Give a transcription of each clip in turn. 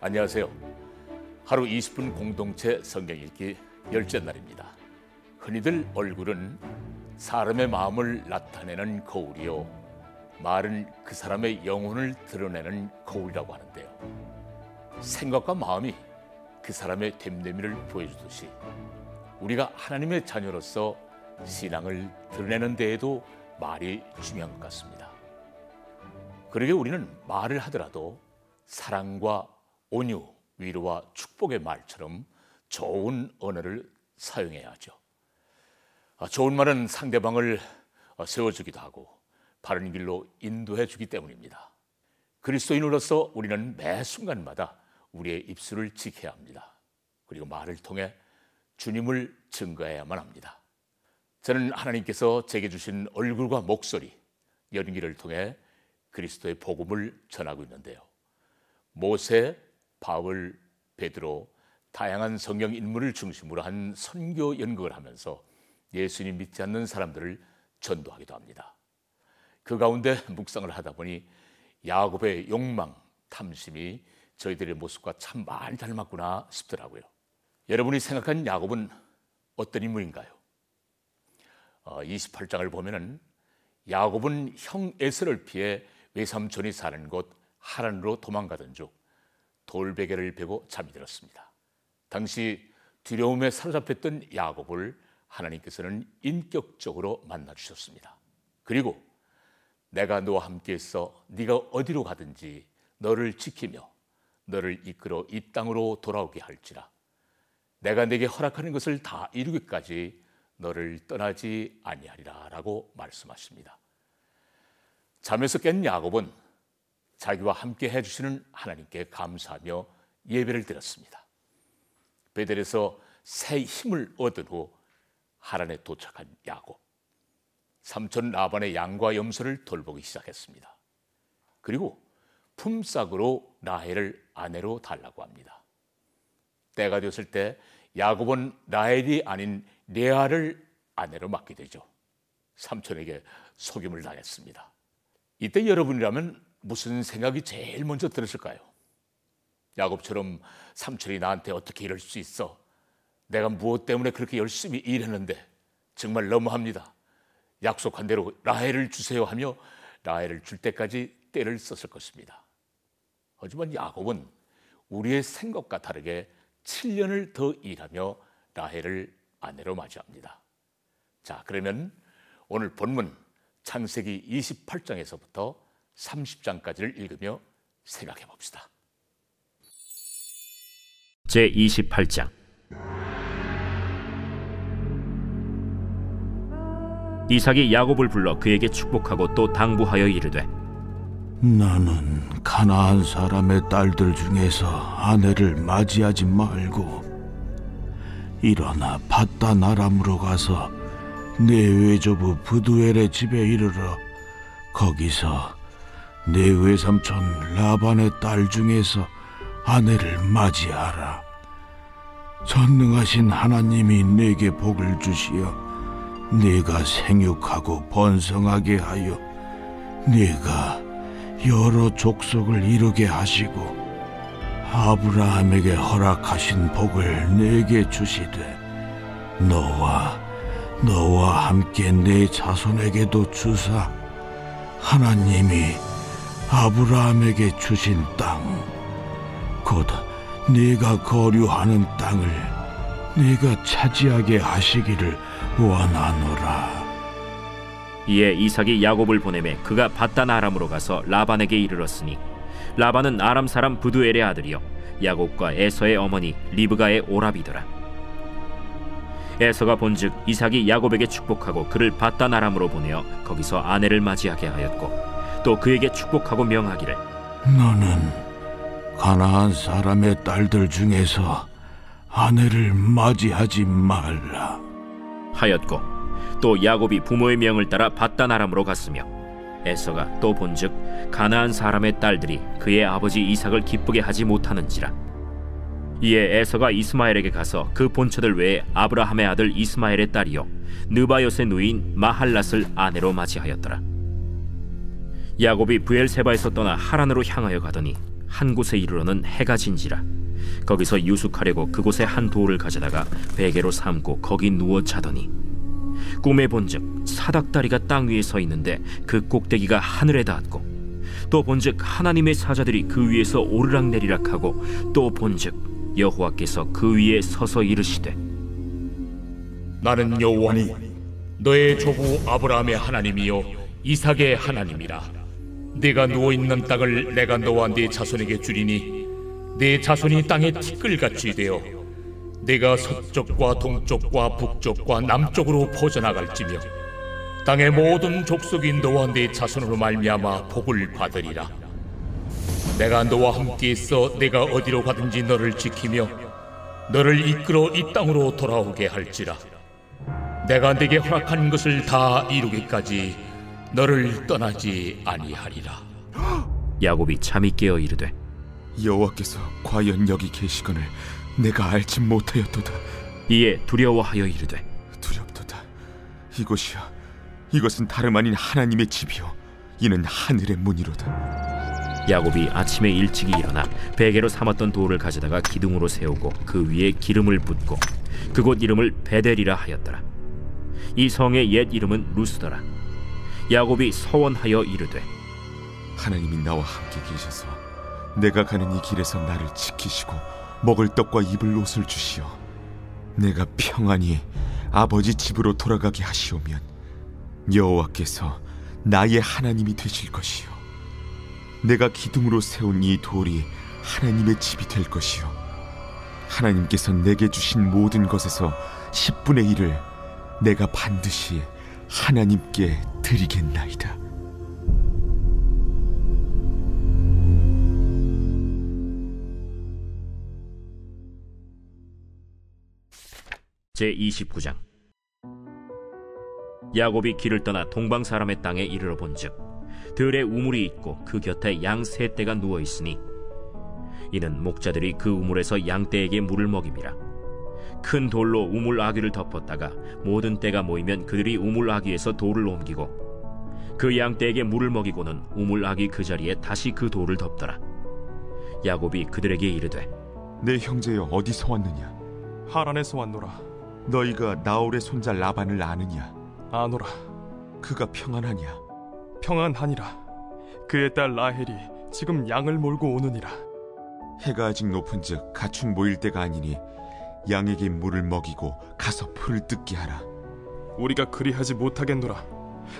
안녕하세요. 하루 20분 공동체 성경 읽기 10째 날입니다. 흔히들 얼굴은 사람의 마음을 나타내는 거울이요, 말은 그 사람의 영혼을 드러내는 거울이라고 하는데요. 생각과 마음이 그 사람의 됨됨이를 보여주듯이 우리가 하나님의 자녀로서 신앙을 드러내는 데에도 말이 중요한 것 같습니다. 그러게 우리는 말을 하더라도 사랑과 온유, 위로와 축복의 말처럼 좋은 언어를 사용해야 하죠. 좋은 말은 상대방을 세워주기도 하고 바른 길로 인도해 주기 때문입니다. 그리스도인으로서 우리는 매 순간마다 우리의 입술을 지켜야 합니다. 그리고 말을 통해 주님을 증거해야만 합니다. 저는 하나님께서 제게 주신 얼굴과 목소리, 연기를 통해 그리스도의 복음을 전하고 있는데요. 모세, 바울, 베드로, 다양한 성경 인물을 중심으로 한 선교 연극을 하면서 예수님 믿지 않는 사람들을 전도하기도 합니다. 그 가운데 묵상을 하다 보니 야곱의 욕망, 탐심이 저희들의 모습과 참 많이 닮았구나 싶더라고요. 여러분이 생각한 야곱은 어떤 인물인가요? 28장을 보면은 야곱은 형 에서를 피해 외삼촌이 사는 곳 하란으로 도망가던 중 돌베개를 베고 잠이 들었습니다. 당시 두려움에 사로잡혔던 야곱을 하나님께서는 인격적으로 만나 주셨습니다. 그리고 내가 너와 함께 있어 네가 어디로 가든지 너를 지키며 너를 이끌어 이 땅으로 돌아오게 할지라. 내가 네게 허락하는 것을 다 이루기까지 너를 떠나지 아니하리라 라고 말씀하십니다. 잠에서 깬 야곱은 자기와 함께 해주시는 하나님께 감사하며 예배를 드렸습니다. 베델에서 새 힘을 얻은 후 하란에 도착한 야곱, 삼촌 라반의 양과 염소를 돌보기 시작했습니다. 그리고 품삯으로 라헬을 아내로 달라고 합니다. 때가 되었을 때 야곱은 라헬이 아닌 레아를 아내로 맡게 되죠. 삼촌에게 속임을 당했습니다. 이때 여러분이라면 무슨 생각이 제일 먼저 들었을까요? 야곱처럼 삼촌이 나한테 어떻게 이럴 수 있어? 내가 무엇 때문에 그렇게 열심히 일했는데 정말 너무합니다. 약속한 대로 라헬을 주세요 하며 라헬을 줄 때까지 때를 썼을 것입니다. 하지만 야곱은 우리의 생각과 다르게 7년을 더 일하며 라헬을 아내로 맞이합니다. 자, 그러면 오늘 본문 창세기 28장에서부터 30장까지를 읽으며 생각해 봅시다. 제28장. 이삭이 야곱을 불러 그에게 축복하고 또 당부하여 이르되, 나는 가나안 사람의 딸들 중에서 아내를 맞이하지 말고 일어나 밧단 아람으로 가서 내 외조부 브두엘의 집에 이르러 거기서 내 외삼촌 라반의 딸 중에서 아내를 맞이하라. 전능하신 하나님이 내게 복을 주시어 네가 생육하고 번성하게 하여 네가 여러 족속을 이루게 하시고 아브라함에게 허락하신 복을 내게 주시되 너와 함께 내 자손에게도 주사 하나님이 아브라함에게 주신 땅, 곧 네가 거류하는 땅을 네가 차지하게 하시기를 원하노라. 이에 이삭이 야곱을 보내매 그가 밧단 아람으로 가서 라반에게 이르렀으니 라반은 아람 사람 브두엘의 아들이요 야곱과 에서의 어머니 리브가의 오라비더라. 에서가 본즉 이삭이 야곱에게 축복하고 그를 밧단 아람으로 보내어 거기서 아내를 맞이하게 하였고 또 그에게 축복하고 명하기를, 너는 가나안 사람의 딸들 중에서 아내를 맞이하지 말라 하였고 또 야곱이 부모의 명을 따라 밧단 아람으로 갔으며 에서가 또 본즉 가나안 사람의 딸들이 그의 아버지 이삭을 기쁘게 하지 못하는지라. 이에 에서가 이스마엘에게 가서 그 본처들 외에 아브라함의 아들 이스마엘의 딸이요 느바요스의 누이인 마할랏을 아내로 맞이하였더라. 야곱이 브엘세바에서 떠나 하란으로 향하여 가더니 한 곳에 이르러는 해가 진지라. 거기서 유숙하려고 그곳에 한 돌을 가져다가 베개로 삼고 거기 누워 자더니 꿈에 본즉 사닥다리가 땅 위에 서 있는데 그 꼭대기가 하늘에 닿았고, 또 본즉 하나님의 사자들이 그 위에서 오르락내리락하고, 또 본즉 여호와께서 그 위에 서서 이르시되, 나는 여호와니 너의 조부 아브라함의 하나님이요 이삭의 하나님이라. 네가 누워있는 땅을 내가 너와 네 자손에게 주리니 네 자손이 땅에 티끌같이 되어 네가 서쪽과 동쪽과 북쪽과 남쪽으로 퍼져나갈지며 땅의 모든 족속이 너와 네 자손으로 말미암아 복을 받으리라. 내가 너와 함께 있어 내가 어디로 가든지 너를 지키며 너를 이끌어 이 땅으로 돌아오게 할지라. 내가 네게 허락한 것을 다 이루기까지 너를 떠나지 아니하리라. 야곱이 잠이 깨어 이르되, 여호와께서 과연 여기 계시거늘 내가 알지 못하였도다. 이에 두려워하여 이르되, 두렵도다. 이곳이여, 이것은 다름 아닌 하나님의 집이요 이는 하늘의 문이로다. 야곱이 아침에 일찍이 일어나 베개로 삼았던 돌을 가져다가 기둥으로 세우고 그 위에 기름을 붓고 그곳 이름을 베델이라 하였더라. 이 성의 옛 이름은 루스더라. 야곱이 서원하여 이르되, 하나님이 나와 함께 계셔서 내가 가는 이 길에서 나를 지키시고 먹을 떡과 입을 옷을 주시어 내가 평안히 아버지 집으로 돌아가게 하시오면 여호와께서 나의 하나님이 되실 것이요 내가 기둥으로 세운 이 돌이 하나님의 집이 될 것이요 하나님께서 내게 주신 모든 것에서 10분의 1을 내가 반드시 하나님께 드리겠나이다. 제29장. 야곱이 길을 떠나 동방 사람의 땅에 이르러 본즉 들에 우물이 있고 그 곁에 양 세 떼가 누워 있으니 이는 목자들이 그 우물에서 양 떼에게 물을 먹임이라. 큰 돌로 우물 아귀를 덮었다가 모든 떼가 모이면 그들이 우물 아귀에서 돌을 옮기고 그 양 떼에게 물을 먹이고는 우물 아귀 그 자리에 다시 그 돌을 덮더라. 야곱이 그들에게 이르되, 내 형제여 어디서 왔느냐? 하란에서 왔노라. 너희가 나홀의 손자 라반을 아느냐? 아노라. 그가 평안하냐? 평안하니라. 그의 딸 라헬이 지금 양을 몰고 오느니라. 해가 아직 높은즉 가축 모일 때가 아니니 양에게 물을 먹이고 가서 풀을 뜯게 하라. 우리가 그리하지 못하겠노라.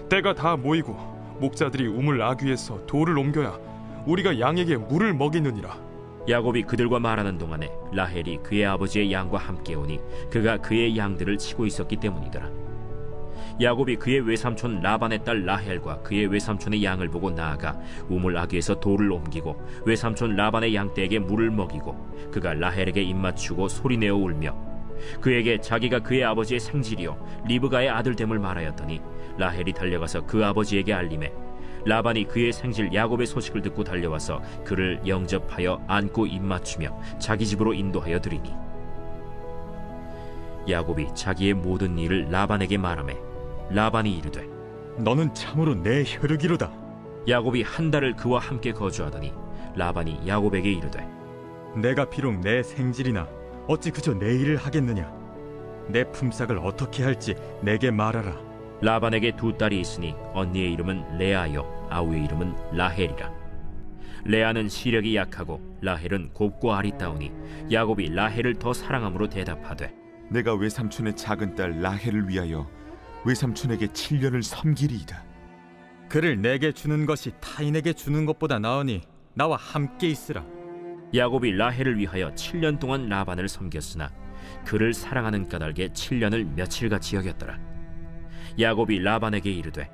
때가 다 모이고 목자들이 우물 아귀에서 돌을 옮겨야 우리가 양에게 물을 먹이느니라. 야곱이 그들과 말하는 동안에 라헬이 그의 아버지의 양과 함께 오니 그가 그의 양들을 치고 있었기 때문이더라. 야곱이 그의 외삼촌 라반의 딸 라헬과 그의 외삼촌의 양을 보고 나아가 우물 아귀에서 돌을 옮기고 외삼촌 라반의 양떼에게 물을 먹이고 그가 라헬에게 입맞추고 소리내어 울며 그에게 자기가 그의 아버지의 생질이요 리브가의 아들됨을 말하였더니 라헬이 달려가서 그 아버지에게 알림해 라반이 그의 생질 야곱의 소식을 듣고 달려와서 그를 영접하여 안고 입맞추며 자기 집으로 인도하여 드리니 야곱이 자기의 모든 일을 라반에게 말하매 라반이 이르되, 너는 참으로 내 혈육이로다. 야곱이 한 달을 그와 함께 거주하더니 라반이 야곱에게 이르되, 내가 비록 내 생질이나 어찌 그저 내 일을 하겠느냐? 내 품삯을 어떻게 할지 내게 말하라. 라반에게 두 딸이 있으니 언니의 이름은 레아요 아우의 이름은 라헬이라. 레아는 시력이 약하고 라헬은 곱고 아리따우니 야곱이 라헬을 더 사랑함으로 대답하되, 내가 외삼촌의 작은 딸 라헬을 위하여 외삼촌에게 7년을 섬기리이다. 그를 내게 주는 것이 타인에게 주는 것보다 나으니 나와 함께 있으라. 야곱이 라헬을 위하여 7년 동안 라반을 섬겼으나 그를 사랑하는 까닭에 7년을 며칠같이 여겼더라. 야곱이 라반에게 이르되,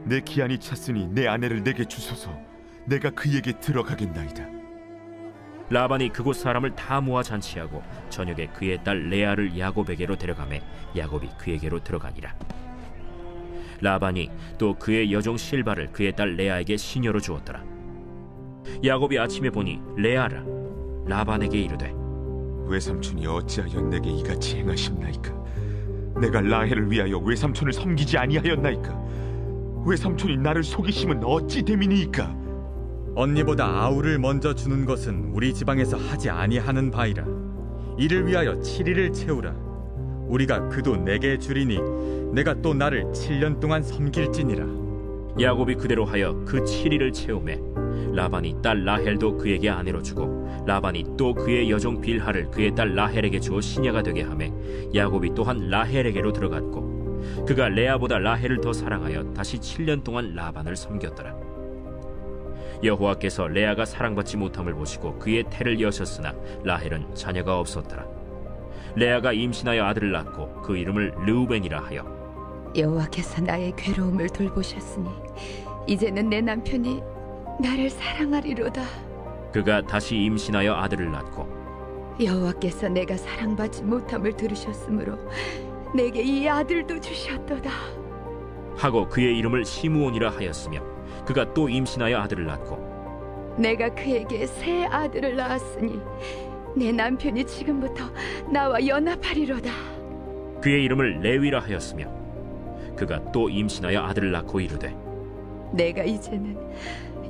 내 기한이 찼으니 내 아내를 내게 주소서. 내가 그에게 들어가겠나이다. 라반이 그곳 사람을 다 모아 잔치하고 저녁에 그의 딸 레아를 야곱에게로 데려가매 야곱이 그에게로 들어가니라. 라반이 또 그의 여종 실바를 그의 딸 레아에게 시녀로 주었더라. 야곱이 아침에 보니 레아라. 라반에게 이르되, 외삼촌이 어찌하여 내게 이같이 행하십나이까? 내가 라헬을 위하여 외삼촌을 섬기지 아니하였나이까? 외삼촌이 나를 속이심은 어찌 됨이니이까? 언니보다 아우를 먼저 주는 것은 우리 지방에서 하지 아니하는 바이라. 이를 위하여 7일을 채우라. 우리가 그도 내게 주리니 내가 또 나를 7년 동안 섬길지니라. 야곱이 그대로 하여 그 7일을 채우매 라반이 딸 라헬도 그에게 아내로 주고 라반이 또 그의 여종 빌하를 그의 딸 라헬에게 주어 시녀가 되게 하매 야곱이 또한 라헬에게로 들어갔고 그가 레아보다 라헬을 더 사랑하여 다시 7년 동안 라반을 섬겼더라. 여호와께서 레아가 사랑받지 못함을 보시고 그의 태를 여셨으나 라헬은 자녀가 없었더라. 레아가 임신하여 아들을 낳고 그 이름을 르우벤이라 하여 여호와께서 나의 괴로움을 돌보셨으니 이제는 내 남편이 나를 사랑하리로다. 그가 다시 임신하여 아들을 낳고 여호와께서 내가 사랑받지 못함을 들으셨으므로 내게 이 아들도 주셨도다 하고 그의 이름을 시므온이라 하였으며 그가 또 임신하여 아들을 낳고 내가 그에게 새 아들을 낳았으니 내 남편이 지금부터 나와 연합하리로다. 그의 이름을 레위라 하였으며 그가 또 임신하여 아들을 낳고 이르되 내가 이제는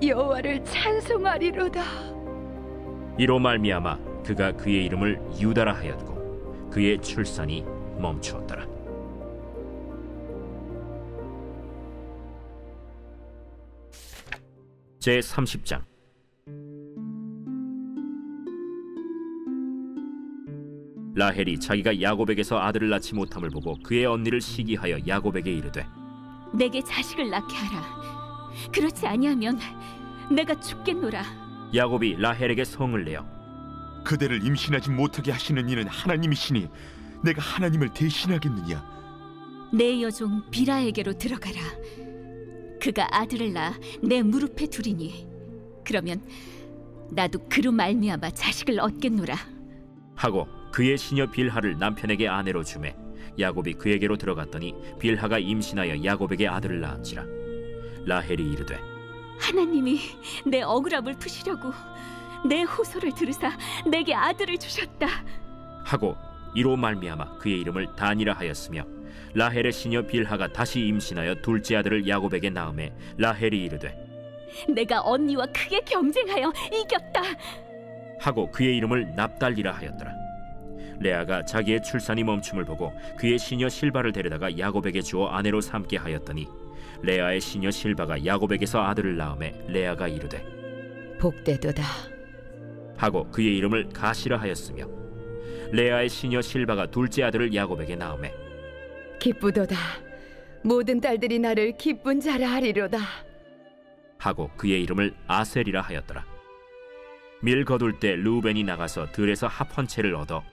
여호와를 찬송하리로다. 이로 말미암아 그가 그의 이름을 유다라 하였고 그의 출산이 멈추었더라. 제 30장. 라헬이 자기가 야곱에게서 아들을 낳지 못함을 보고 그의 언니를 시기하여 야곱에게 이르되 내게 자식을 낳게 하라. 그렇지 아니하면 내가 죽겠노라. 야곱이 라헬에게 성을 내어 그대를 임신하지 못하게 하시는 이는 하나님이시니 내가 하나님을 대신하겠느냐? 내 여종 비라에게로 들어가라. 그가 아들을 낳아 내 무릎에 두리니 그러면 나도 그로 말미암아 자식을 얻겠노라. 하고 그의 시녀 빌하를 남편에게 아내로 주매 야곱이 그에게로 들어갔더니 빌하가 임신하여 야곱에게 아들을 낳은지라. 라헬이 이르되 하나님이 내 억울함을 푸시려고 내 호소를 들으사 내게 아들을 주셨다 하고 이로 말미암아 그의 이름을 단이라 하였으며 라헬의 시녀 빌하가 다시 임신하여 둘째 아들을 야곱에게 낳음에 라헬이 이르되 내가 언니와 크게 경쟁하여 이겼다 하고 그의 이름을 납달리라 하였더라. 레아가 자기의 출산이 멈춤을 보고 그의 시녀 실바를 데려다가 야곱에게 주어 아내로 삼게 하였더니 레아의 시녀 실바가 야곱에게서 아들을 낳음에 레아가 이르되 복되도다 하고 그의 이름을 가시라 하였으며 레아의 시녀 실바가 둘째 아들을 야곱에게 낳음에 기쁘도다 모든 딸들이 나를 기쁜 자라 하리로다 하고 그의 이름을 아셀이라 하였더라. 밀 거둘 때 르우벤이 나가서 들에서 합 한 채를 얻어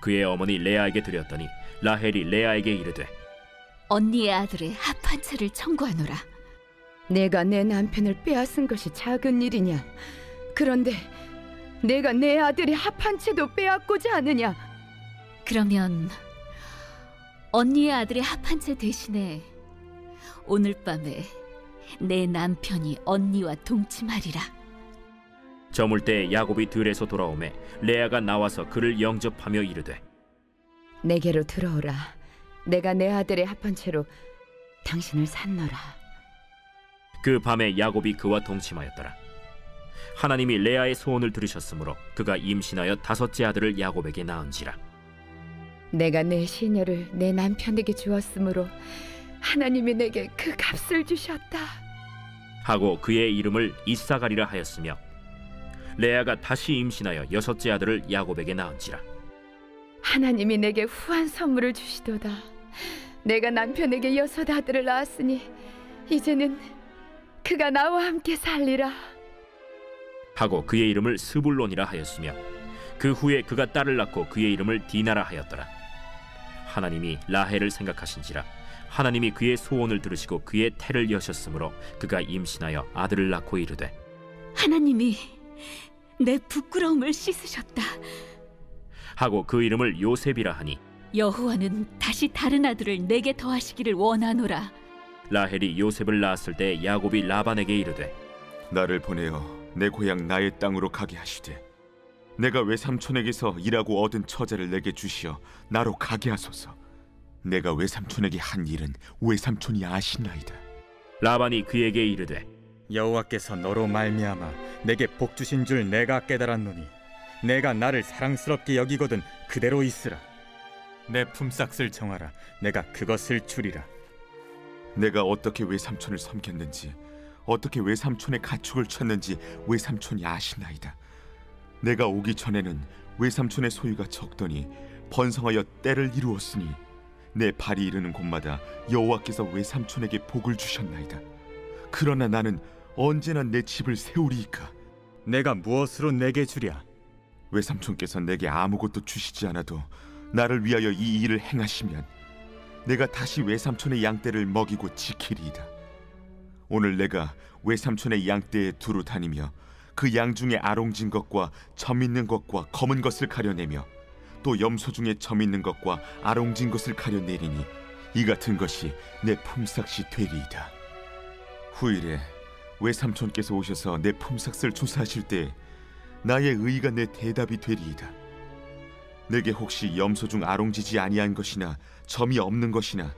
그의 어머니 레아에게 드렸더니 라헬이 레아에게 이르되 언니의 아들의 합 한 채를 청구하노라. 내가 내 남편을 빼앗은 것이 작은 일이냐? 그런데 내가 내 아들의 합 한 채도 빼앗고자 하느냐? 그러면 언니의 아들의 합 한 채 대신에 오늘 밤에 내 남편이 언니와 동침하리라. 저물 때 야곱이 들에서 돌아오매 레아가 나와서 그를 영접하며 이르되 내게로 들어오라. 내가 내 아들의 합 한 채로 당신을 산노라. 그 밤에 야곱이 그와 동침하였더라. 하나님이 레아의 소원을 들으셨으므로 그가 임신하여 다섯째 아들을 야곱에게 낳은지라. 내가 내 시녀를 내 남편에게 주었으므로 하나님이 내게 그 값을 주셨다 하고 그의 이름을 이사가리라 하였으며 레아가 다시 임신하여 여섯째 아들을 야곱에게 낳은지라. 하나님이 내게 후한 선물을 주시도다. 내가 남편에게 여섯 아들을 낳았으니 이제는 그가 나와 함께 살리라. 하고 그의 이름을 스불론이라 하였으며 그 후에 그가 딸을 낳고 그의 이름을 디나라 하였더라. 하나님이 라헬을 생각하신지라 하나님이 그의 소원을 들으시고 그의 태를 여셨으므로 그가 임신하여 아들을 낳고 이르되 하나님이 내 부끄러움을 씻으셨다 하고 그 이름을 요셉이라 하니 여호와는 다시 다른 아들을 내게 더하시기를 원하노라. 라헬이 요셉을 낳았을 때 야곱이 라반에게 이르되 나를 보내어 내 고향 나의 땅으로 가게 하시되 내가 외삼촌에게서 일하고 얻은 처자를 내게 주시어 나로 가게 하소서. 내가 외삼촌에게 한 일은 외삼촌이 아시나이다. 라반이 그에게 이르되 여호와께서 너로 말미암아 내게 복 주신 줄 내가 깨달았노니 내가 나를 사랑스럽게 여기거든 그대로 있으라. 내 품삯을 정하라. 내가 그것을 주리라. 내가 어떻게 외삼촌을 섬겼는지, 어떻게 외삼촌의 가축을 쳤는지 외삼촌이 아시나이다. 내가 오기 전에는 외삼촌의 소유가 적더니 번성하여 때를 이루었으니 내 발이 이르는 곳마다 여호와께서 외삼촌에게 복을 주셨나이다. 그러나 나는 언제나 내 집을 세우리이까? 내가 무엇으로 내게 주랴? 외삼촌께서 내게 아무것도 주시지 않아도 나를 위하여 이 일을 행하시면 내가 다시 외삼촌의 양떼를 먹이고 지키리이다. 오늘 내가 외삼촌의 양떼에 두루 다니며 그 양 중에 아롱진 것과 점 있는 것과 검은 것을 가려내며 또 염소 중에 점 있는 것과 아롱진 것을 가려내리니 이 같은 것이 내 품삯이 되리이다. 후일에 외삼촌께서 오셔서 내 품삯을 조사하실 때 나의 의의가 내 대답이 되리이다. 내게 혹시 염소 중 아롱지지 아니한 것이나 점이 없는 것이나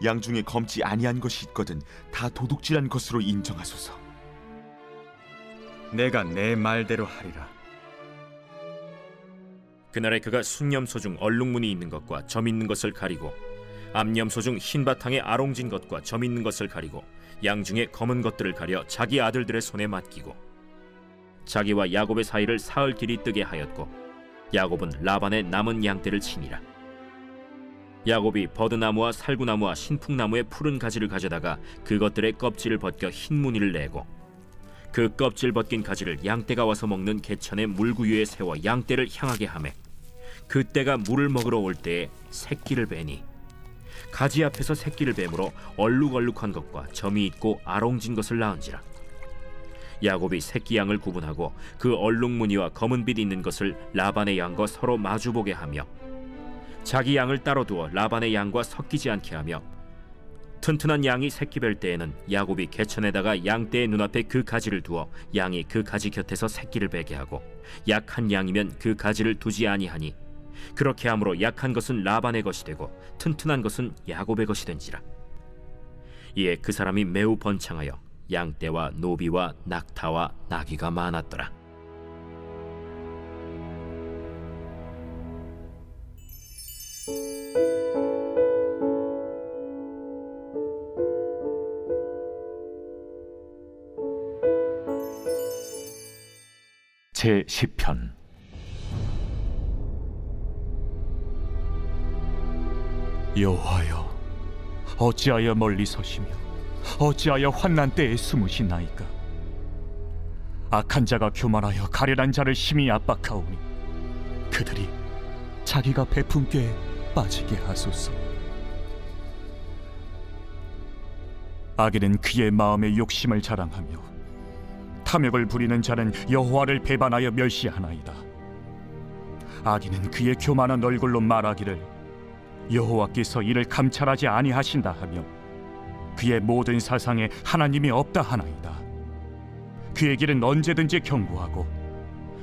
양 중에 검지 아니한 것이 있거든 다 도둑질한 것으로 인정하소서. 내가 내 말대로 하리라. 그날에 그가 순염소 중 얼룩무늬 있는 것과 점 있는 것을 가리고 암염소 중 흰 바탕에 아롱진 것과 점 있는 것을 가리고 양 중에 검은 것들을 가려 자기 아들들의 손에 맡기고 자기와 야곱의 사이를 사흘 길이 뜨게 하였고 야곱은 라반의 남은 양떼를 치니라. 야곱이 버드나무와 살구나무와 신풍나무의 푸른 가지를 가져다가 그것들의 껍질을 벗겨 흰 무늬를 내고 그 껍질 벗긴 가지를 양떼가 와서 먹는 개천의 물구유에 세워 양떼를 향하게 하매 그때가 물을 먹으러 올 때에 새끼를 베니 가지 앞에서 새끼를 뱀으로 얼룩얼룩한 것과 점이 있고 아롱진 것을 낳은지라. 야곱이 새끼 양을 구분하고 그 얼룩무늬와 검은빛 있는 것을 라반의 양과 서로 마주보게 하며 자기 양을 따로 두어 라반의 양과 섞이지 않게 하며 튼튼한 양이 새끼 뵐 때에는 야곱이 개천에다가 양떼의 눈앞에 그 가지를 두어 양이 그 가지 곁에서 새끼를 베게 하고 약한 양이면 그 가지를 두지 아니하니 그렇게 함으로 약한 것은 라반의 것이 되고 튼튼한 것은 야곱의 것이 된지라. 이에 그 사람이 매우 번창하여 양떼와 노비와 낙타와 나귀가 많았더라. 제10편. 여호와여, 어찌하여 멀리 서시며 어찌하여 환난 때에 숨으시나이까? 악한 자가 교만하여 가련한 자를 심히 압박하오니 그들이 자기가 베푼 꾀에 빠지게 하소서. 악인은 그의 마음의 욕심을 자랑하며 탐욕을 부리는 자는 여호와를 배반하여 멸시하나이다. 악인은 그의 교만한 얼굴로 말하기를 여호와께서 이를 감찰하지 아니하신다 하며 그의 모든 사상에 하나님이 없다 하나이다. 그의 길은 언제든지 견고하고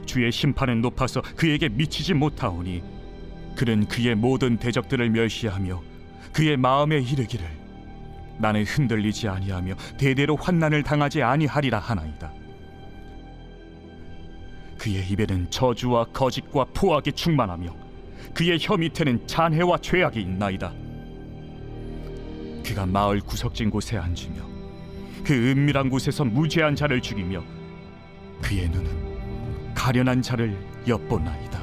주의 심판은 높아서 그에게 미치지 못하오니 그는 그의 모든 대적들을 멸시하며 그의 마음에 이르기를 나는 흔들리지 아니하며 대대로 환난을 당하지 아니하리라 하나이다. 그의 입에는 저주와 거짓과 포악이 충만하며 그의 혀 밑에는 잔해와 죄악이 있나이다. 그가 마을 구석진 곳에 앉으며 그 은밀한 곳에서 무죄한 자를 죽이며 그의 눈은 가련한 자를 엿보나이다.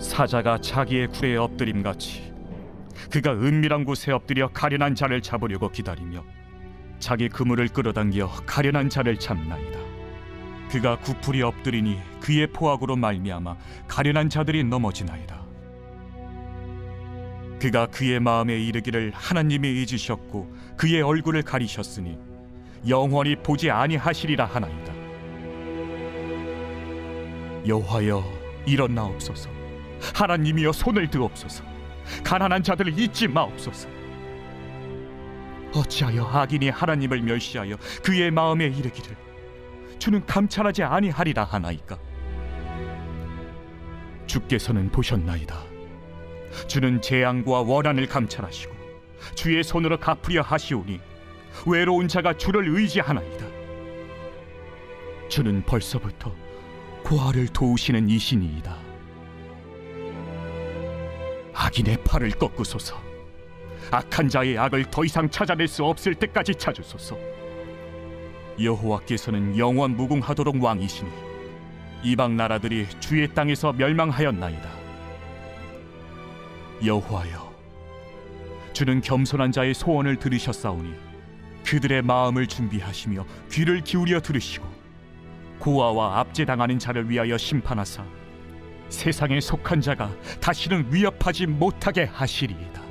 사자가 자기의 굴에 엎드림같이 그가 은밀한 곳에 엎드려 가련한 자를 잡으려고 기다리며 자기 그물을 끌어당겨 가련한 자를 잡나이다. 그가 구풀이 엎드리니 그의 포악으로 말미암아 가련한 자들이 넘어지나이다. 그가 그의 마음에 이르기를 하나님이 잊으셨고 그의 얼굴을 가리셨으니 영원히 보지 아니하시리라 하나이다. 여호와여, 일어나옵소서. 하나님이여, 손을 드옵소서. 가난한 자들을 잊지 마옵소서. 어찌하여 악인이 하나님을 멸시하여 그의 마음에 이르기를 주는 감찰하지 아니하리라 하나이까? 주께서는 보셨나이다. 주는 재앙과 원한을 감찰하시고 주의 손으로 갚으려 하시오니 외로운 자가 주를 의지하나이다. 주는 벌써부터 고아를 도우시는 이신이이다. 악인의 팔을 꺾으소서. 악한 자의 악을 더 이상 찾아낼 수 없을 때까지 찾으소서. 여호와께서는 영원 무궁하도록 왕이시니 이방 나라들이 주의 땅에서 멸망하였나이다. 여호와여, 주는 겸손한 자의 소원을 들으셨사오니 그들의 마음을 준비하시며 귀를 기울여 들으시고 고아와 압제당하는 자를 위하여 심판하사 세상에 속한 자가 다시는 위협하지 못하게 하시리이다.